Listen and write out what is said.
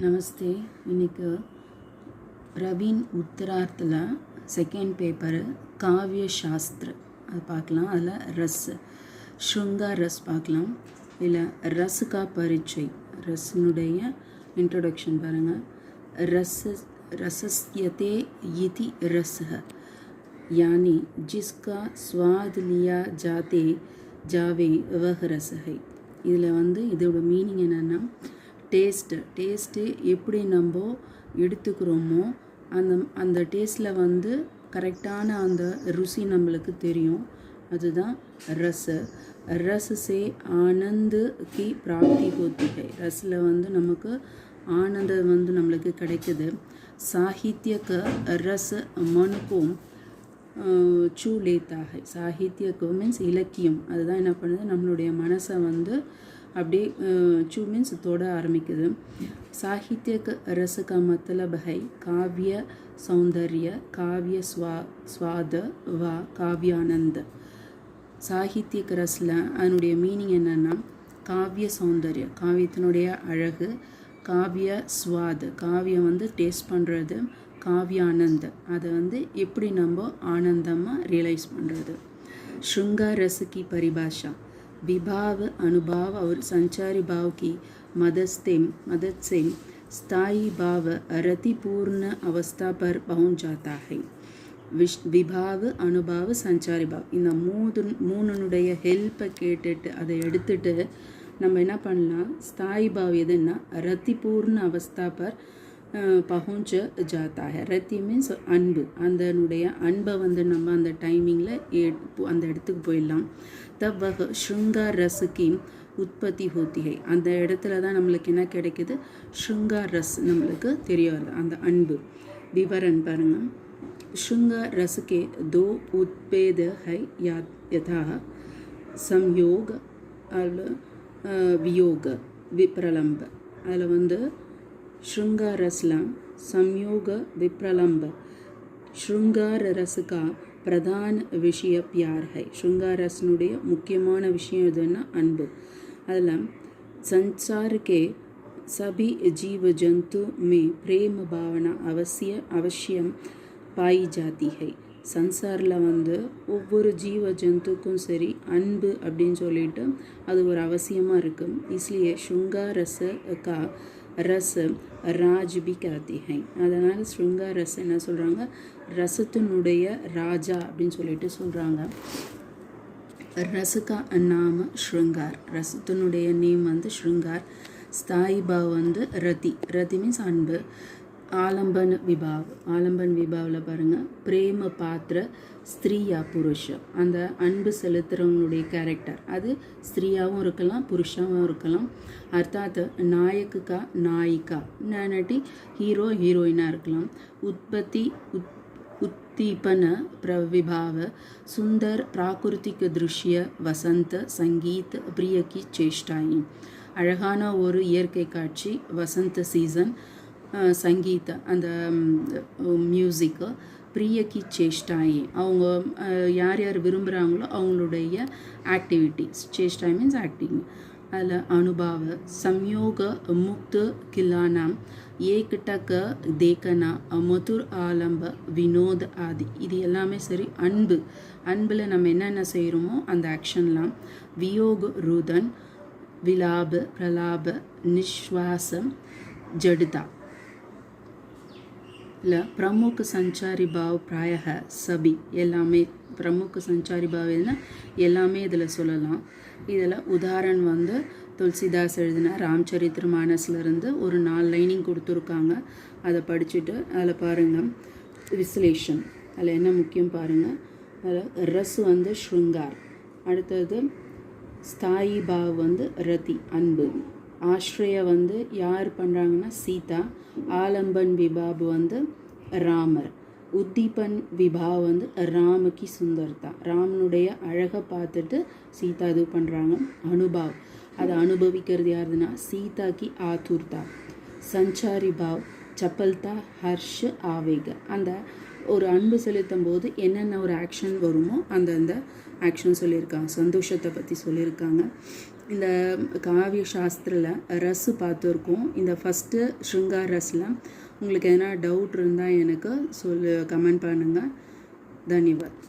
நமஸ்தே. இன்னைக்கு ravine உத்தரார்த்தில் second paper காவிய சாஸ்திர அது பார்க்கலாம். அதில் ரஸ் ஸ்ருங்கார் ரஸ் பார்க்கலாம். இல்லை ரஸுக்கா பரிச்சை ரஸ்னுடைய இன்ட்ரோடக்ஷன் பாருங்கள். रसस्यते इति रसः यानी जिसका स्वाद लिया जावे वह रस है. இதில் இதோட மீனிங் என்னென்னா டேஸ்ட்டு எப்படி நம்ம எடுத்துக்கிறோமோ அந்த டேஸ்ட்டில் கரெக்டான அந்த ருசி நம்மளுக்கு தெரியும். அதுதான் ரஸ் சே ஆனந்த் கி பிராப்தி होती है. ரஸில் நமக்கு ஆனந்தம் நம்மளுக்கு கிடைக்குது. சாகித்ய க ரஸ் मन को छू लेता है. சாகித்யக்கு மீன்ஸ் இலக்கியம். அதுதான் என்ன பண்ணுது, நம்மளுடைய மனசை அப்படியே चू मीन्स தொட ஆரம்பிக்குது. சாகித்யक रस का मतलब है काव्य सौंदर्य, काव्य स्वाद व काव्यानंद. சாகித்யक ரஸில் அதனுடைய மீனிங் என்னென்னா காவிய சௌந்தர்யம், காவியத்தினுடைய அழகு, காவிய ஸ்வாத், காவியம் டேஸ்ட் பண்ணுறது, காவியானந்த் அதை எப்படி நம்ம ஆனந்தமாக ரியலைஸ் பண்ணுறது. श्रृंगार रस की परिभाषा विभाव, अनुभाव और संचारी भाव की मदद से स्थायी भाव रतिपूर्ण अवस्था पर पहुंच जाता है. विभाव, अनुभाव, संचारी भाव இந்த மூணுனுடைய ஹெல்ப்பை கேட்டுட்டு அதை எடுத்துட்டு நம்ம என்ன பண்ணலாம், ஸ்தாயி பாவ் எதுன்னா ரத்திபூர்ண அவஸ்தா பர் பहुंच जाता है. ரத்தி மீன்ஸ் அன்பு. அதனுடைய அன்பை நம்ம அந்த டைமிங்கில் அந்த இடத்துக்கு போயிடலாம். தப் வக ஸ்ருங்கார் ரஸுக்கு உற்பத்தி होती है. அந்த இடத்துல தான் நம்மளுக்கு என்ன கிடைக்குது, ஸ்ருங்கார் ரஸ் நம்மளுக்கு தெரிய வருது, அந்த அன்பு. விவரன் பாருங்கள். श्रृंगार रस के दो उत्पेद है यथा संयोग और वियोग विप्रलंब. அதில் श्रृंगार रसला संयोग विप्रलंब. श्रृंगार रस का प्रधान विषय प्यार है. श्रृंगार रसनुடைய முக்கியமான விஷயம் எதுன்னா அன்பு. அதில் संसार के सभी जीव जंतु में प्रेम भावना अवश्यम पाई जाती है. संसारिல் ஒவ்வொரு ஜீவ ஜந்துக்கும் சரி அன்பு அப்படின்னு சொல்லிட்டு அது ஒரு அவசியமாக இருக்குது. इसलिए श्रृंगार रस का रस राज भी कहते हैं. அதனால் ஸ்ருங்கார் ரஸ் என்ன சொல்கிறாங்க, ரசத்தினுடைய ராஜா அப்படின்னு சொல்லிட்டு சொல்கிறாங்க. ரஸுக்கா நாம ஸ்ருங்கார், ரசத்தினுடைய நேம் ஸ்ருங்கார். ஸ்தாயி பாவ் ரதி மீன்ஸ் அன்பு. ஆலம்பன் விபாவ், ஆலம்பன் விபாவில் பாருங்கள், பிரேம பாத்திர ஸ்திரீயா புருஷ. அந்த அன்பு செலுத்துகிறவங்களுடைய கேரக்டர் அது ஸ்திரீயாகவும் இருக்கலாம், புருஷாவும் இருக்கலாம். அர்த்தாத் நாயக்குக்கா நாயிக்கா, நாட்டி ஹீரோ ஹீரோயினாக இருக்கலாம். உற்பத்தி உத்தீபன பிரவிபாவ சுந்தர் பிராகிருத்திக திருஷ்ய வசந்த சங்கீத் பிரியக்கி சேஷ்டாயி. அழகான ஒரு இயற்கை காட்சி, வசந்த சீசன், சங்கீத அந்த மியூசிக்கு, பிரியக்கி சேஷ்டாயி அவங்க யார் யார் விரும்புகிறாங்களோ அவங்களுடைய ஆக்டிவிட்டீஸ். சேஷ்டாய் means acting. அதில் அனுபவ சம்யோக முக்த கில்லானாம் ஏகிட்டக்க தேக்கனா மதுர் ஆலம்ப வினோத் ஆதி. இது எல்லாமே சரி அன்பில் நம்ம என்னென்ன செய்கிறோமோ அந்த ஆக்ஷன்லாம். வியோக ருதன் விலாப பிரலாப நிஸ்வாசம் ஜடுதா. இல்லை பிரமுख संचारी भाव प्रायः सभी எல்லாமே பிரமுख संचारी भाव எல்லாமே இதில் சொல்லலாம். இதில் உதாரணம் துளசிதாஸ் எழுதின ராம்சரித்திர மானஸ்லேருந்து ஒரு 4 லைனிங் கொடுத்துருக்காங்க. அதை படிச்சுட்டு அதில் பாருங்கள் விஸ்லேஷன். அதில் என்ன முக்கியம் பாருங்கள். அதில் ரஸ் ஸ்ருங்கார், அடுத்தது ஸ்தாயி பாவ் ரதி அன்பு, ஆஸ்ரய யார் பண்ணுறாங்கன்னா சீதா, ஆலம்பன் விபாப் ராமர், உத்தீபன் விபாவ் ராமக்கு சுந்தர்தா, ராமனுடைய அழகை பார்த்துட்டு சீதா இது பண்ணுறாங்க. அனுபாவ் அதை அனுபவிக்கிறது யாருதுன்னா சீதாக்கு ஆதுர்தா. சஞ்சாரி பாவ் சப்பல்தா ஹர்ஷ ஆவேக. அந்த ஒரு அன்பு செலுத்தும் போது என்னென்ன ஒரு ஆக்ஷன் வருமோ அந்த ஆக்ஷன் சொல்லியிருக்காங்க, சந்தோஷத்தை பற்றி சொல்லியிருக்காங்க. இந்த காவிய சாஸ்திரில் ரஸ் பார்த்துருக்கோம். இந்த ஃபஸ்ட்டு ஸ்ருங்கார் ரஸில் உங்களுக்கு எதனா டவுட் இருந்தால் எனக்கு கமெண்ட் பண்ணுங்கள். தன்யவாத்.